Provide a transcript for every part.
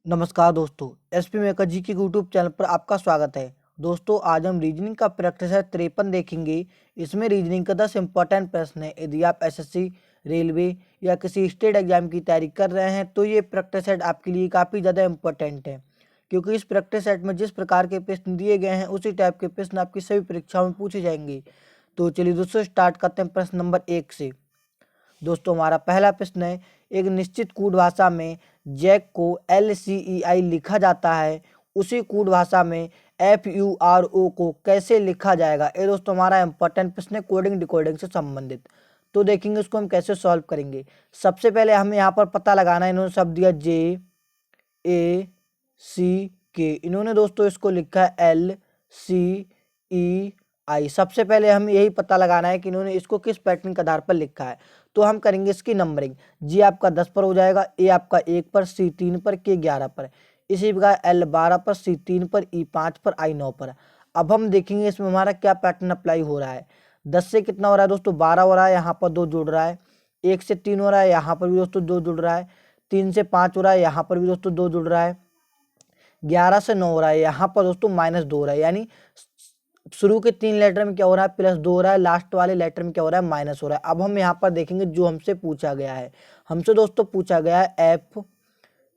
नमस्कार दोस्तों, SP maker जी के यूट्यूब चैनल पर आपका स्वागत है। दोस्तों, आज हम रीजनिंग का प्रैक्टिस 53 देखेंगे। इसमें रीजनिंग का 10 इंपॉर्टेंट प्रश्न है। यदि आप एसएससी, रेलवे या किसी स्टेट एग्जाम की तैयारी कर रहे हैं तो ये प्रैक्टिस सेट आपके लिए काफ़ी ज़्यादा इंपॉर्टेंट है, क्योंकि इस प्रैक्टिस सेट में जिस प्रकार के प्रश्न दिए गए हैं उसी टाइप के प्रश्न आपकी सभी परीक्षाओं में पूछे जाएंगे। तो चलिए दोस्तों, स्टार्ट करते हैं प्रश्न नंबर 1 से। दोस्तों, हमारा पहला प्रश्न है, एक निश्चित कूट भाषा में जैक को LCEI लिखा जाता है, उसी कूट भाषा में FURO को कैसे लिखा जाएगा। ये दोस्तों हमारा इंपॉर्टेंट प्रश्न है, कोडिंग डिकोडिंग से संबंधित। तो देखेंगे इसको हम कैसे सॉल्व करेंगे। सबसे पहले हमें यहाँ पर पता लगाना है, इन्होंने शब्द दिया JACK, इन्होंने दोस्तों इसको लिखा है LCEI। सबसे पहले हम यही पता लगाना है कि इन्होंने इसको किस पैटर्न के आधार पर लिखा है। तो हम करेंगे इसकी नंबरिंग। जी आपका 10 पर हो जाएगा, ए आपका 1 पर, सी 3 पर, के 11 पर। इसी प्रकार L 12 पर, सी 3 पर, ई 5 पर, आई 9 पर। अब हम देखेंगे इसमें हमारा क्या पैटर्न अप्लाई हो रहा है। 10 से कितना हो रहा है दोस्तों, 12 हो रहा है, यहाँ पर 2 जुड़ रहा है। 1 से 3 हो रहा है, यहाँ पर भी दोस्तों 2 जुड़ रहा है। 3 से 5 हो रहा है, यहाँ पर भी दोस्तों 2 जुड़ रहा है। 11 से 9 हो रहा है, यहाँ पर दोस्तों -2 हो रहा है। यानी शुरू के 3 लेटर में क्या हो रहा है, +2 हो रहा है, लास्ट वाले लेटर में क्या हो रहा है, माइनस हो रहा है। अब हम यहाँ पर देखेंगे जो हमसे पूछा गया है। हमसे दोस्तों पूछा गया है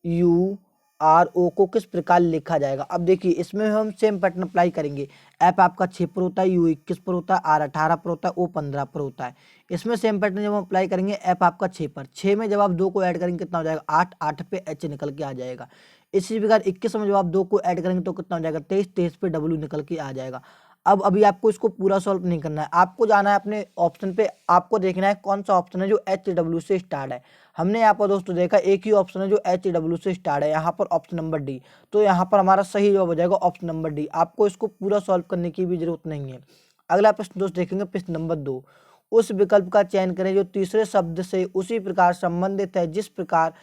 FURO को किस प्रकार लिखा जाएगा। अब देखिए इसमें हम सेम पैटर्न अप्लाई करेंगे। F आपका 6 पर होता है, U 21 पर होता है, R 18 पर होता है, O 15 पर होता है। इसमें सेम पैटर्न जब हम अप्लाई करेंगे, F आपका 6 पर, 6 में जब आप 2 को ऐड करेंगे कितना हो जाएगा, 8, 8 पे H निकल के आ जाएगा। इसी प्रकार 21 में जब आप 2 को ऐड करेंगे तो कितना हो जाएगा, 23, 23 पे W निकल के आ जाएगा। अब अभी आपको इसको पूरा सॉल्व नहीं करना है, आपको जाना है अपने ऑप्शन पे। आपको देखना है कौन सा ऑप्शन है जो HW से स्टार्ट है। हमने यहाँ पर दोस्तों देखा एक ही ऑप्शन है जो HW से स्टार्ट है, यहाँ पर ऑप्शन नंबर डी। तो यहाँ पर हमारा सही जवाब हो जाएगा ऑप्शन नंबर डी। आपको इसको पूरा सॉल्व करने की भी जरूरत नहीं है। अगला प्रश्न दोस्त देखेंगे, प्रश्न नंबर 2। उस विकल्प का चयन करें जो तीसरे शब्द से उसी प्रकार संबंधित है जिस प्रकार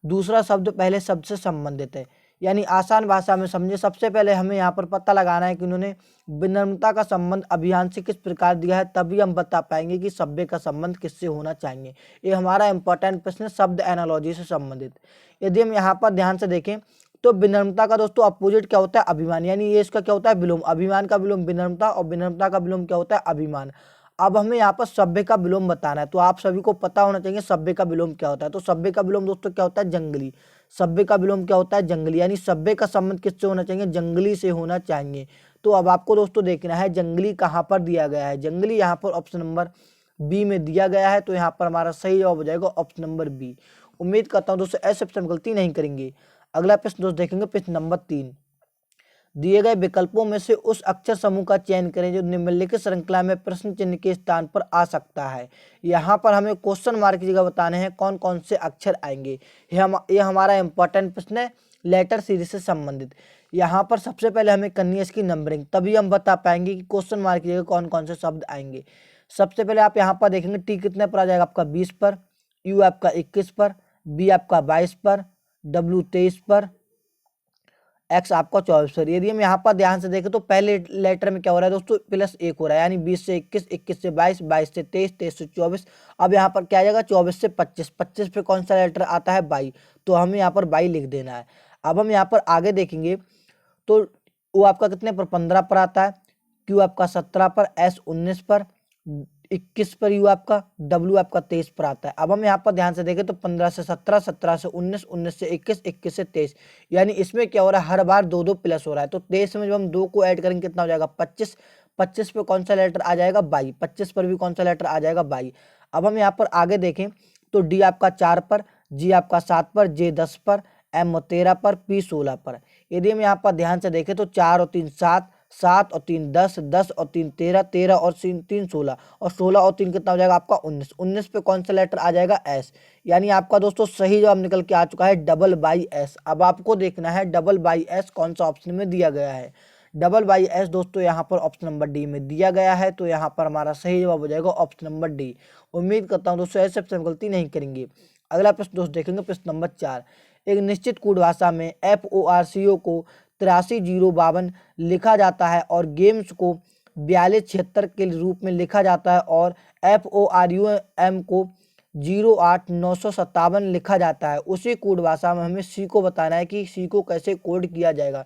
दूसरा शब्द पहले शब्द से संबंधित है। यानी आसान भाषा में समझे, सबसे पहले हमें यहाँ पर पता लगाना है कि उन्होंने विनम्रता का संबंध अभियान से किस प्रकार दिया है, तभी हम बता पाएंगे कि सभ्य का संबंध किससे होना चाहिए। ये हमारा इंपॉर्टेंट प्रश्न है, शब्द एनालॉजी से संबंधित। यदि हम यहाँ पर ध्यान से देखें तो विनम्रता का दोस्तों अपोजिट क्या होता है, अभिमान। यानी ये इसका क्या होता है, विलोम। अभिमान का विलोम विनम्रता, और विनम्रता का विलोम क्या होता है, अभिमान। अब हमें यहाँ पर सभ्य का विलोम बताना है, तो आप सभी को पता होना चाहिए सभ्य का विलोम क्या होता है। तो सभ्य का विलोम दोस्तों क्या होता है, जंगली। सभ्य का विलोम क्या होता है, जंगली। यानी सभ्य का संबंध किससे होना चाहिए, जंगली से होना चाहिए। तो अब आपको दोस्तों देखना है जंगली कहाँ पर दिया गया है। जंगली यहाँ पर ऑप्शन नंबर बी में दिया गया है, तो यहाँ पर हमारा सही जवाब हो जाएगा ऑप्शन नंबर बी। उम्मीद करता हूँ दोस्तों ऐसे ऑप्शन गलती नहीं करेंगे। अगला प्रश्न दोस्त देखेंगे, प्रश्न नंबर 3। दिए गए विकल्पों में से उस अक्षर समूह का चयन करें जो निम्नलिखित श्रृंखला में प्रश्न चिन्ह के स्थान पर आ सकता है। यहाँ पर हमें क्वेश्चन मार्क की जगह बताने हैं कौन कौन से अक्षर आएंगे। ये हमारा इंपॉर्टेंट प्रश्न है, लेटर सीरीज से संबंधित। यहाँ पर सबसे पहले हमें करनी है इसकी नंबरिंग, तभी हम बता पाएंगे कि क्वेश्चन मार्क की जगह कौन कौन से शब्द आएंगे। सबसे पहले आप यहाँ पर देखेंगे टी कितने पर आ जाएगा, आपका 20 पर, यू आपका 21 पर, बी आपका 22 पर, डब्ल्यू 23 पर, एक्स आपका 24 पर। यदि हम यहाँ पर ध्यान से देखें तो पहले लेटर में क्या हो रहा है दोस्तों, +1 हो रहा है। यानी 20 से 21, 21 से 22, 22 से 23, 23 से 24। अब यहाँ पर क्या आ जाएगा, 24 से 25, 25 पे कौन सा लेटर आता है, 22। तो हमें यहाँ पर 22 लिख देना है। अब हम यहाँ पर आगे देखेंगे तो वो आपका कितने पर, 15 पर आता है, क्यू आपका 17 पर, एस 19 पर, 21 पर यू आपका, डब्ल्यू आपका 23 पर आता है। अब हम यहाँ पर ध्यान से देखें तो 15 से 17, 17 से 19, 19 से 21, 21 से 23। यानी इसमें क्या हो रहा है, हर बार 2 2 प्लस हो रहा है। तो 23 में जब हम 2 को ऐड करेंगे कितना हो जाएगा, 25। 25 पे कौन सा लेटर आ जाएगा, 22। 25 पर भी कौन सा लेटर आ जाएगा, 22। अब हम यहाँ पर आगे देखें तो डी आपका 4 पर, जी आपका 7 पर, जे 10 पर, एम 13 पर, पी 16 पर। यदि हम यहाँ पर ध्यान से देखें तो 4 और 3 7, 7 और 3 10, 10 और 3 13, 13 और 3 16, और 16 और 3 कितना हो जाएगा आपका 19। 19 पे कौन सा लेटर आ जाएगा, एस। यानी आपका दोस्तों सही जवाब निकल के आ चुका है डबल बाई एस। अब आपको देखना है डबल बाई एस कौन सा ऑप्शन में दिया गया है। डबल बाई एस दोस्तों यहाँ पर ऑप्शन नंबर डी में दिया गया है, तो यहाँ पर हमारा सही जवाब हो जाएगा ऑप्शन नंबर डी। उम्मीद करता हूँ दोस्तों ऐसे ऑप्शन गलती नहीं करेंगे। अगला प्रश्न दोस्त देखेंगे, प्रश्न नंबर 4। एक निश्चित कूट भाषा में FORCO को 83 052 लिखा जाता है और गेम्स को 42 76 के रूप में लिखा जाता है, और FORUM को 08957 लिखा जाता है, उसी कोड भाषा में हमें सी को बताना है कि सी को कैसे कोड किया जाएगा।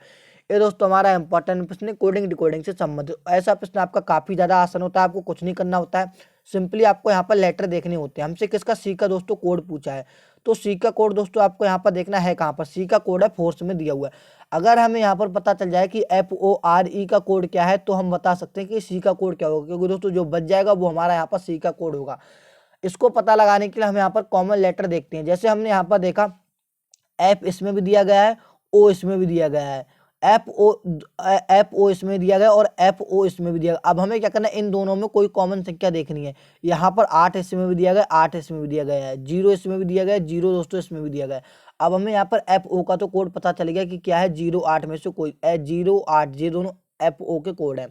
ये दोस्तों हमारा इंपॉर्टेंट प्रश्न है कोडिंग डिकोडिंग से संबंधित। ऐसा प्रश्न आपका काफ़ी ज़्यादा आसान होता है, आपको कुछ नहीं करना होता है, सिंपली आपको यहाँ पर लेटर देखने होते हैं। हमसे किसका, सी का दोस्तों कोड पूछा है, तो सी का कोड दोस्तों आपको यहाँ पर देखना है कहाँ पर, सी का कोड है फोर्स में दिया हुआ है। अगर हमें यहाँ पर पता चल जाए कि FORE का कोड क्या है तो हम बता सकते हैं कि सी का कोड क्या होगा, क्योंकि दोस्तों जो बच जाएगा वो हमारा यहाँ पर सी का कोड होगा। इसको पता लगाने के लिए हम यहाँ पर कॉमन लेटर देखते हैं। जैसे हमने यहाँ पर देखा एफ इसमें भी दिया गया है, ओ इसमें भी दिया गया है, एफ ओ इसमें दिया गया और एफ ओ इसमें भी दिया गया। अब हमें क्या करना है, इन दोनों में कोई कॉमन संख्या देखनी है। यहाँ पर 8 इसमें भी दिया गया, 8 इसमें भी दिया गया है, 0 इसमें भी दिया गया है, 0 दोस्तों इसमें भी दिया गया है। अब हमें यहाँ पर एफ ओ का तो कोड पता चल गया कि क्या है, 0 8 में से कोई 0 8, ये दोनों एफ ओ के कोड है।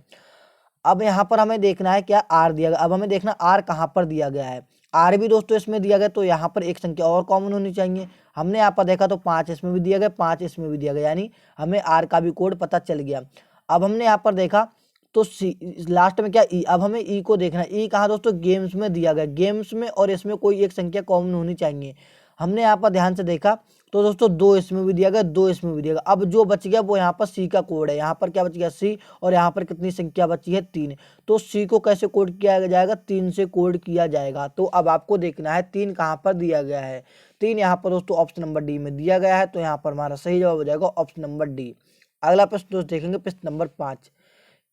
अब यहाँ पर हमें देखना है क्या, आर दिया गया। अब हमें देखना आर कहाँ पर दिया गया है, आर भी दोस्तों इसमें दिया गया, तो यहाँ पर एक संख्या और कॉमन होनी चाहिए। हमने यहाँ पर देखा तो 5 इसमें भी दिया गया, 5 इसमें भी दिया गया, यानी हमें आर का भी कोड पता चल गया। अब हमने यहाँ पर देखा तो सी लास्ट में क्या, ई। अब हमें ई को देखना है, ई कहाँ दोस्तों, गेम्स में दिया गया, गेम्स में और इसमें कोई एक संख्या कॉमन होनी चाहिए। हमने यहाँ पर ध्यान से देखा तो दोस्तों 2 इसमें भी दिया गया, 2 इसमें भी दिया गया। अब जो बच गया वो यहाँ पर सी का कोड है, यहाँ पर क्या बच गया, सी, और यहाँ पर कितनी संख्या बची है, 3। तो सी को कैसे कोड किया जाएगा, 3 से कोड किया जाएगा। तो अब आपको देखना है 3 कहाँ पर दिया गया है, 3 यहाँ पर दोस्तों ऑप्शन नंबर डी में दिया गया है, तो यहाँ पर हमारा सही जवाब हो जाएगा ऑप्शन नंबर डी। अगला प्रश्न दोस्तों देखेंगे, प्रश्न नंबर 5,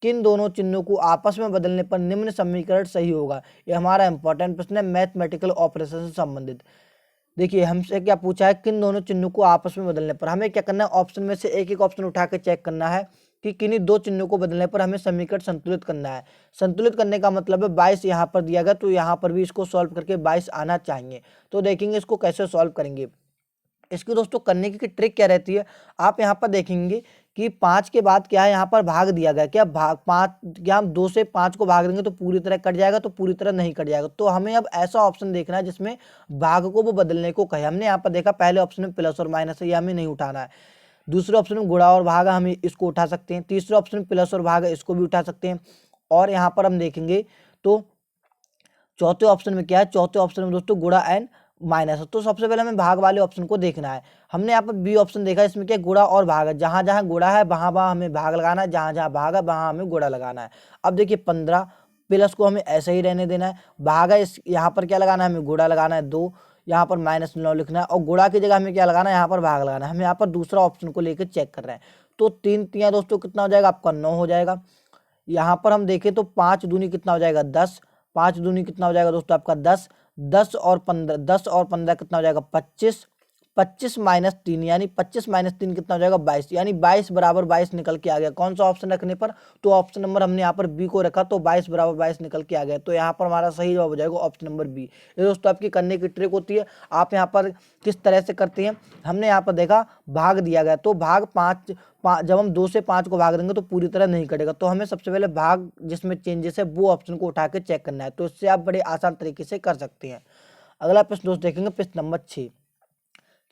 किन दोनों चिन्हों को आपस में बदलने पर निम्न समीकरण सही होगा। ये हमारा इंपॉर्टेंट प्रश्न है, मैथमेटिकल ऑपरेशन से संबंधित। देखिए हमसे क्या पूछा है, किन दोनों चिन्हों को आपस में बदलने पर। हमें क्या करना है, ऑप्शन में से एक एक ऑप्शन उठा के चेक करना है कि किन्हीं दो चिन्हों को बदलने पर हमें समीकरण संतुलित करना है। संतुलित करने का मतलब है 22 यहाँ पर दिया गया, तो यहाँ पर भी इसको सॉल्व करके 22 आना चाहिए। तो देखेंगे इसको कैसे सॉल्व करेंगे। इसकी दोस्तों करने की ट्रिक क्या रहती है, आप यहाँ पर देखेंगे कि 5 के बाद क्या है, यहाँ पर भाग दिया गया, क्या भाग 5, क्या हम 2 से 5 को भाग देंगे तो पूरी तरह कट जाएगा, तो पूरी तरह नहीं कट जाएगा। तो हमें अब ऐसा ऑप्शन देखना है जिसमें भाग को वो बदलने को कहे। हमने यहाँ पर देखा पहले ऑप्शन में प्लस और माइनस है, ये हमें नहीं उठाना है। दूसरे ऑप्शन में गुणा और भाग, हम इसको उठा सकते हैं। तीसरे ऑप्शन में प्लस और भाग है, इसको भी उठा सकते हैं। और यहाँ पर हम देखेंगे तो चौथे ऑप्शन में क्या है, चौथे ऑप्शन में दोस्तों गुणा एंड माइनस है। तो सबसे पहले हमें भाग वाले ऑप्शन को देखना है। हमने यहाँ पर बी ऑप्शन देखा, इसमें क्या गुणा और भाग है, जहाँ जहाँ गुणा है वहाँ वहाँ हमें भाग लगाना है, जहाँ जहाँ भाग है वहाँ हमें गुणा लगाना है। अब देखिए 15 प्लस को हमें ऐसे ही रहने देना है, भाग है इस यहाँ पर क्या लगाना है, हमें गुणा लगाना है 2, यहाँ पर -9 लिखना है, और गुणा की जगह हमें क्या लगाना है, यहाँ पर भाग लगाना है। हम यहाँ पर दूसरा ऑप्शन को लेकर चेक कर रहे हैं, तो 3 3 दोस्तों कितना हो जाएगा आपका, 9 हो जाएगा। यहाँ पर हम देखें तो 5 दूनी कितना हो जाएगा, 10, 5 दूनी कितना हो जाएगा दोस्तों आपका 10, 10 और 15 कितना हो जाएगा 25, 25 माइनस 3 यानी 25 माइनस 3 कितना हो जाएगा 22, यानी 22 बराबर 22 निकल के आ गया। कौन सा ऑप्शन रखने पर, तो ऑप्शन नंबर हमने यहाँ पर बी को रखा, तो 22 बराबर 22 निकल के आ गया। तो यहाँ पर हमारा सही जवाब हो जाएगा ऑप्शन नंबर बी। ये दोस्तों आपकी करने की ट्रिक होती है, आप यहाँ पर किस तरह से करते हैं। हमने यहाँ पर देखा भाग दिया गया, तो भाग 5 जब हम 2 से 5 को भाग देंगे तो पूरी तरह नहीं कटेगा, तो हमें सबसे पहले भाग जिसमें चेंजेस है वो ऑप्शन को उठा के चेक करना है। तो इससे आप बड़े आसान तरीके से कर सकते हैं। अगला प्रश्न दोस्त देखेंगे, प्रश्न नंबर 6,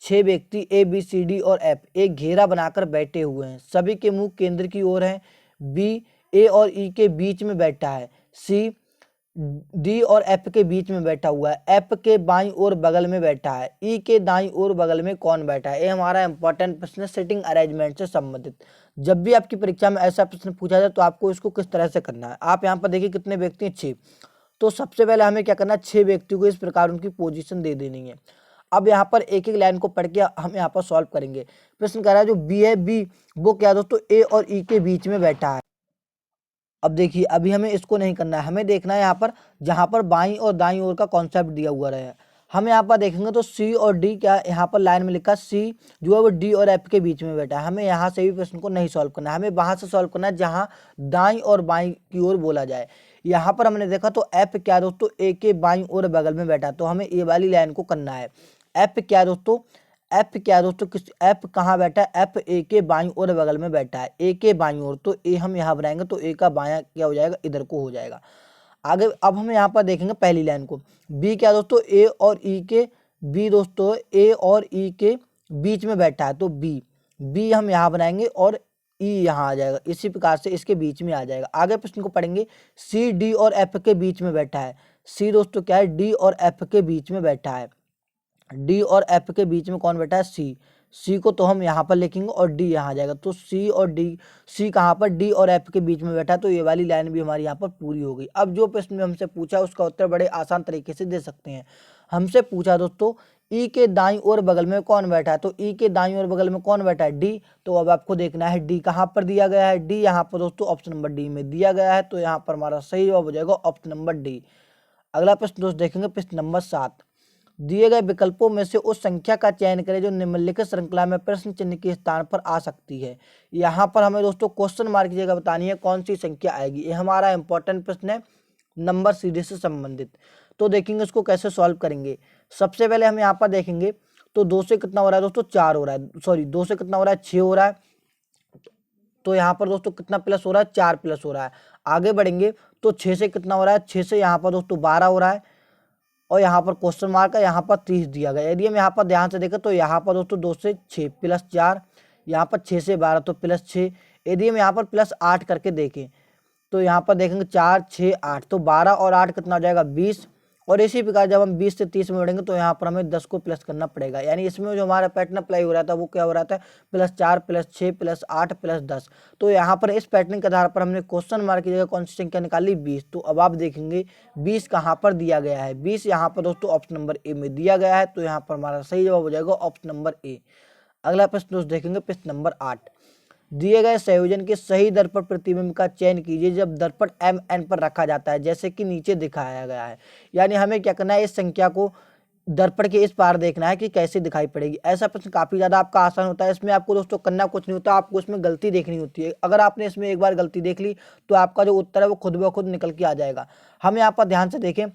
6 व्यक्ति ए बी सी डी और एफ एक घेरा बनाकर बैठे हुए हैं, सभी के मुंह केंद्र की ओर हैं। बी ए और ई के बीच में बैठा है, सी डी और एफ के बीच में बैठा हुआ है, एफ के बाईं ओर बगल में बैठा है, ई के दाईं ओर बगल में कौन बैठा है। ये हमारा इंपॉर्टेंट प्रश्न है सिटिंग अरेंजमेंट से संबंधित। जब भी आपकी परीक्षा में ऐसा प्रश्न पूछा जाए तो आपको इसको किस तरह से करना है। आप यहाँ पर देखिए कितने व्यक्ति हैं, 6। तो सबसे पहले हमें क्या करना है, 6 व्यक्तियों को इस प्रकार उनकी पोजीशन दे देनी है। अब यहाँ पर एक एक लाइन को पढ़ के हम यहाँ पर सॉल्व करेंगे। प्रश्न कह रहा है जो बी है, बी वो क्या दोस्तों ए और ई के बीच में बैठा है। अब देखिए अभी हमें इसको नहीं करना है, हमें देखना है यहाँ पर जहाँ पर बाईं और दाईं ओर का कॉन्सेप्ट दिया हुआ रहे। हम यहाँ पर देखेंगे तो सी और डी क्या यहाँ पर लाइन में लिखा, सी जो है वो डी और एफ के बीच में बैठा है। हमें यहाँ से भी प्रश्न को नहीं सॉल्व करना है, हमें वहाँ से सॉल्व करना है जहाँ दाईं और बाईं की ओर बोला जाए। यहाँ पर हमने देखा तो एफ क्या दोस्तों ए के बाईं ओर बगल में बैठा, तो हमें ए वाली लाइन को करना है। एफ क्या दोस्तों, एफ क्या दोस्तों, किस एफ कहाँ बैठा है, एफ ए के बाईं ओर बगल में बैठा है, ए के बाईं ओर, तो ए हम यहाँ बनाएंगे तो ए का बायां क्या हो जाएगा, इधर को हो जाएगा। आगे अब हम यहाँ पर देखेंगे पहली लाइन को, बी क्या दोस्तों ए और ई के, बी दोस्तों ए और ई के बीच में बैठा है, तो बी बी हम यहाँ बनाएंगे और ई यहाँ आ जाएगा, इसी प्रकार से इसके बीच में आ जाएगा। आगे प्रश्न को पढ़ेंगे, सी डी और एफ के बीच में बैठा है, सी दोस्तों क्या है, डी और एफ के बीच में बैठा है। डी और एफ के बीच में कौन बैठा है, सी। सी को तो हम यहाँ पर लिखेंगे और डी यहाँ आ जाएगा, तो सी और डी, सी कहाँ पर, डी और एफ के बीच में बैठा है, तो ये वाली लाइन भी हमारी यहाँ पर पूरी हो गई। अब जो प्रश्न में हमसे पूछा उसका उत्तर बड़े आसान तरीके से दे सकते हैं। हमसे पूछा दोस्तों ई के दाईं ओर बगल में कौन बैठा है, तो ई के दाईं ओर बगल में कौन बैठा है, डी। तो अब आपको देखना है डी कहाँ पर दिया गया है, डी यहाँ पर दोस्तों ऑप्शन नंबर डी में दिया गया है, तो यहाँ पर हमारा सही जवाब हो जाएगा ऑप्शन नंबर डी। अगला प्रश्न दोस्त देखेंगे, प्रश्न नंबर 7। दिए गए विकल्पों में से उस संख्या का चयन करें जो निम्नलिखित श्रृंखला में प्रश्न चिन्ह के स्थान पर आ सकती है। यहाँ पर हमें दोस्तों क्वेश्चन मार्क की जगह बतानी है कौन सी संख्या आएगी। ये हमारा इंपॉर्टेंट प्रश्न है, नंबर सीरीज से संबंधित। तो देखेंगे इसको कैसे सॉल्व करेंगे। सबसे पहले हम यहाँ पर देखेंगे तो 2 से कितना हो रहा है दोस्तों, 4 हो रहा है, सॉरी 2 से कितना हो रहा है, 6 हो रहा है। तो यहाँ पर दोस्तों कितना प्लस हो रहा है, 4 प्लस हो रहा है। आगे बढ़ेंगे तो 6 से कितना हो रहा है, 6 से यहाँ पर दोस्तों 12 हो रहा है, और यहाँ पर क्वेश्चन मार्क है, यहाँ पर 30 दिया गया। यदि हम यहाँ पर ध्यान से देखें तो यहाँ पर दोस्तों 2 से 6 प्लस 4, यहाँ पर 6 से 12 तो प्लस 6। यदि हम यहाँ पर प्लस 8 करके देखें तो यहाँ पर देखेंगे 4 6 8, तो 12 और 8 कितना हो जाएगा, 20। और इसी प्रकार जब हम 20 से 30 में बढ़ेंगे तो यहाँ पर हमें 10 को प्लस करना पड़ेगा। यानी इसमें जो हमारा पैटर्न अप्लाई हो रहा था वो क्या हो रहा था, प्लस 4 प्लस 6 प्लस 8 प्लस 10। तो यहाँ पर इस पैटर्न के आधार पर हमने क्वेश्चन मार्क की जगह कौन सी संख्या निकाली, 20। तो अब आप देखेंगे 20 कहाँ पर दिया गया है, 20 यहाँ पर दोस्तों ऑप्शन नंबर ए में दिया गया है, तो यहाँ पर हमारा सही जवाब हो जाएगा ऑप्शन नंबर ए। अगला प्रश्न दोस्त देखेंगे, प्रश्न नंबर 8। दिए गए संयोजन के सही दर्पण प्रतिबिंब का चयन कीजिए जब दर्पण एम एन पर रखा जाता है, जैसे कि नीचे दिखाया गया है। यानी हमें क्या करना है, इस संख्या को दर्पण के इस पार देखना है कि कैसे दिखाई पड़ेगी। ऐसा प्रश्न काफी ज्यादा आपका आसान होता है। इसमें आपको दोस्तों करना कुछ नहीं होता, आपको इसमें गलती देखनी होती है। अगर आपने इसमें एक बार गलती देख ली तो आपका जो उत्तर है वो खुद ब खुद निकल के आ जाएगा। हम यहाँ पर ध्यान से देखें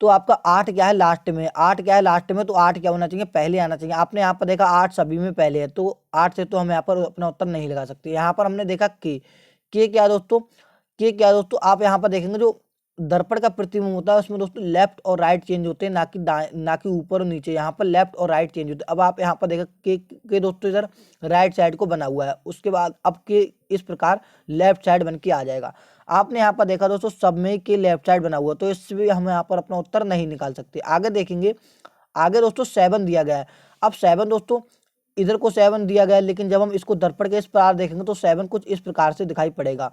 तो आपका 8 क्या है लास्ट में, 8 क्या है लास्ट में, तो 8 क्या होना चाहिए, पहले आना चाहिए। आपने यहाँ पर देखा 8 सभी में पहले है, तो 8 से तो हम यहाँ पर अपना उत्तर नहीं लगा सकते। यहाँ पर हमने देखा के क्या दोस्तों, के क्या दोस्तों, आप यहाँ पर देखेंगे जो दर्पण का प्रतिबिंब होता है उसमें दोस्तों लेफ्ट और राइट चेंज होते हैं, ना कि ऊपर और नीचे। यहाँ पर लेफ्ट और राइट चेंज होते हैं। अब आप यहाँ पर देखा के दोस्तों इधर राइट साइड को बना हुआ है, उसके बाद अब के इस प्रकार लेफ्ट साइड बन के आ जाएगा। आपने यहाँ पर देखा दोस्तों सब में के लेफ्ट साइड बना हुआ, तो इससे भी हम यहाँ पर अपना उत्तर नहीं निकाल सकते। आगे देखेंगे, आगे दोस्तों 7 दिया गया है। अब 7 दोस्तों इधर को 7 दिया गया है, लेकिन जब हम इसको दर्पण के इस प्रकार देखेंगे तो 7 कुछ इस प्रकार से दिखाई पड़ेगा।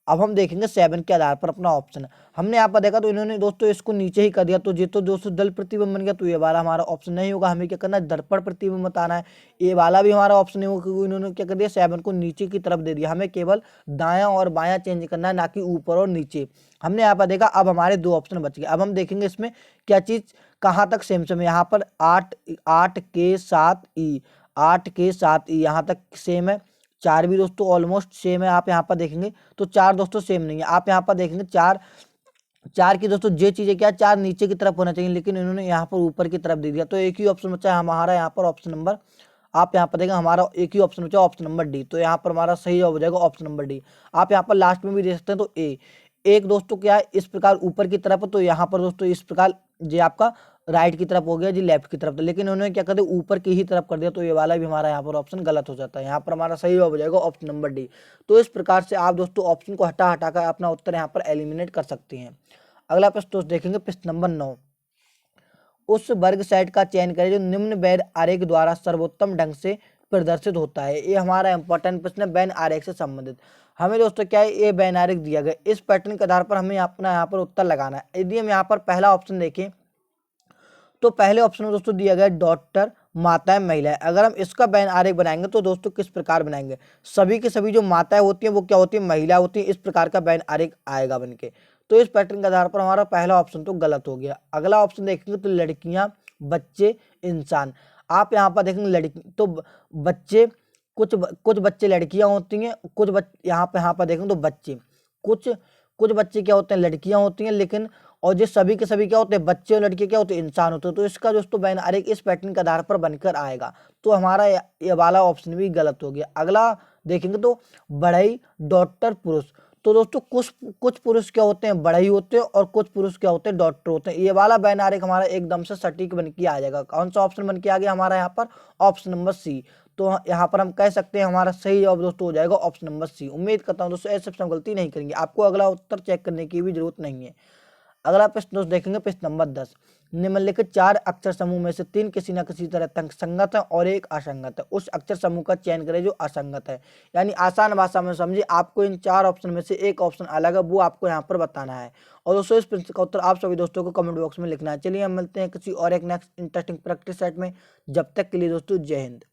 अब हम देखेंगे 7 के आधार पर अपना ऑप्शन। हमने यहाँ पर देखा तो इन्होंने दोस्तों इसको नीचे ही कर दिया, तो ये तो दोस्तों दल प्रतिबिंब बन गया, तो ये वाला हमारा ऑप्शन नहीं होगा। हमें क्या करना है, दर्पण प्रतिबिंब बताना है। ये वाला भी हमारा ऑप्शन नहीं होगा क्योंकि इन्होंने क्या कर दिया, 7 को नीचे की तरफ दे दिया। हमें केवल दायां और बायां चेंज करना है, ना कि ऊपर और नीचे। हमने यहाँ पर देखा, अब हमारे 2 ऑप्शन बच गए। अब हम देखेंगे इसमें क्या चीज कहाँ तक सेम सेम है। यहाँ पर 8 के साथ ई, 8 के साथ ई यहाँ तक सेम है। 4 भी दोस्तों ऑलमोस्ट सेम है। आप यहाँ पर देखेंगे तो 4 दोस्तों सेम नहीं है। आप यहाँ पर देखेंगे 4 की दोस्तों ये चीजें क्या, 4 नीचे की तरफ होना चाहिए, लेकिन इन्होंने यहाँ पर ऊपर की तरफ दे दिया। तो एक ही ऑप्शन बचा है हमारा यहाँ पर ऑप्शन नंबर, आप यहाँ पर देखेंगे हमारा एक ही ऑप्शन बचा ऑप्शन नंबर डी। तो यहाँ पर हमारा सही जवाब हो जाएगा ऑप्शन नंबर डी। आप यहाँ पर लास्ट में भी देख सकते हैं तो एक दोस्तों क्या है इस प्रकार ऊपर की तरफ, तो यहाँ पर दोस्तों इस प्रकार ये आपका राइट की तरफ हो गया जी, लेफ्ट की तरफ था, लेकिन उन्होंने क्या कर दिया ऊपर की ही तरफ कर दिया, तो ये वाला भी हमारा यहाँ पर ऑप्शन गलत हो जाता है। यहाँ पर हमारा सही जवाब हो जाएगा ऑप्शन नंबर डी। तो इस प्रकार से आप दोस्तों ऑप्शन को हटा हटा कर अपना उत्तर यहाँ पर एलिमिनेट कर सकते हैं। अगला प्रश्न दोस्त देखेंगे, प्रश्न नंबर 9। उस वर्ग सेट का चयन करें जो निम्न वेन आरेख द्वारा सर्वोत्तम ढंग से प्रदर्शित होता है। ये हमारा इंपॉर्टेंट प्रश्न है, वेन आरेख से संबंधित। हमें दोस्तों क्या है, ये वेन आरेख दिया गया, इस पैटर्न के आधार पर हमें अपना यहाँ पर उत्तर लगाना है। यदि हम यहाँ पर पहला ऑप्शन देखें तो पहले ऑप्शन में दोस्तों दिया गया डॉक्टर, माताएं, महिलाएं। अगर हम इसका वेन आरेख बनाएंगे तो दोस्तों किस प्रकार बनाएंगे, सभी की सभी जो माताएं होती हैं वो क्या होती है, महिला होती है। इस प्रकार का वेन आरेख आएगा बनके। तो इस पैटर्न के आधार पर हमारा पहला ऑप्शन तो गलत हो गया। अगला ऑप्शन देखेंगे तो लड़कियां, बच्चे, इंसान। आप यहाँ पर देखेंगे लड़की तो बच्चे, कुछ बच्चे लड़कियां होती हैं, कुछ यहाँ पर देखेंगे तो बच्चे, कुछ बच्चे क्या होते हैं, लड़कियां होती हैं, लेकिन और जो सभी के सभी क्या होते हैं, बच्चे और लड़के क्या होते हैं, इंसान होते हैं। तो इसका दोस्तों वेन आरेख इस पैटर्न के आधार पर बनकर आएगा। तो हमारा ये वाला ऑप्शन भी गलत हो गया। अगला देखेंगे तो बढ़ई, डॉक्टर, पुरुष। तो दोस्तों कुछ पुरुष क्या होते हैं, बढ़ई होते हैं, और कुछ पुरुष क्या होते हैं, डॉक्टर होते हैं। ये वाला वेन आरेख हमारा एकदम से सटीक बन के आ जाएगा। कौन सा ऑप्शन बन के आ गया हमारा यहाँ पर, ऑप्शन नंबर सी। तो यहाँ पर हम कह सकते हैं हमारा सही जवाब दोस्तों हो जाएगा ऑप्शन नंबर सी। उम्मीद करता हूँ दोस्तों ऐसे गलती नहीं करेंगे, आपको अगला उत्तर चेक करने की भी जरूरत नहीं है। अगला प्रश्न दोस्त देखेंगे प्रश्न नंबर 10। निम्नलिखित 4 अक्षर समूह में से 3 किसी न किसी तरह तंग संगत है और एक असंगत है, उस अक्षर समूह का चयन करें जो असंगत है। यानी आसान भाषा में समझिए, आपको इन 4 ऑप्शन में से एक ऑप्शन अलग है, वो आपको यहाँ पर बताना है। और दोस्तों इस प्रश्न का उत्तर आप सभी दोस्तों को कमेंट बॉक्स में लिखना है। चलिए हम मिलते हैं किसी और एक नेक्स्ट इंटरेस्टिंग प्रैक्टिस सेट में। जब तक के लिए दोस्तों जय हिंद।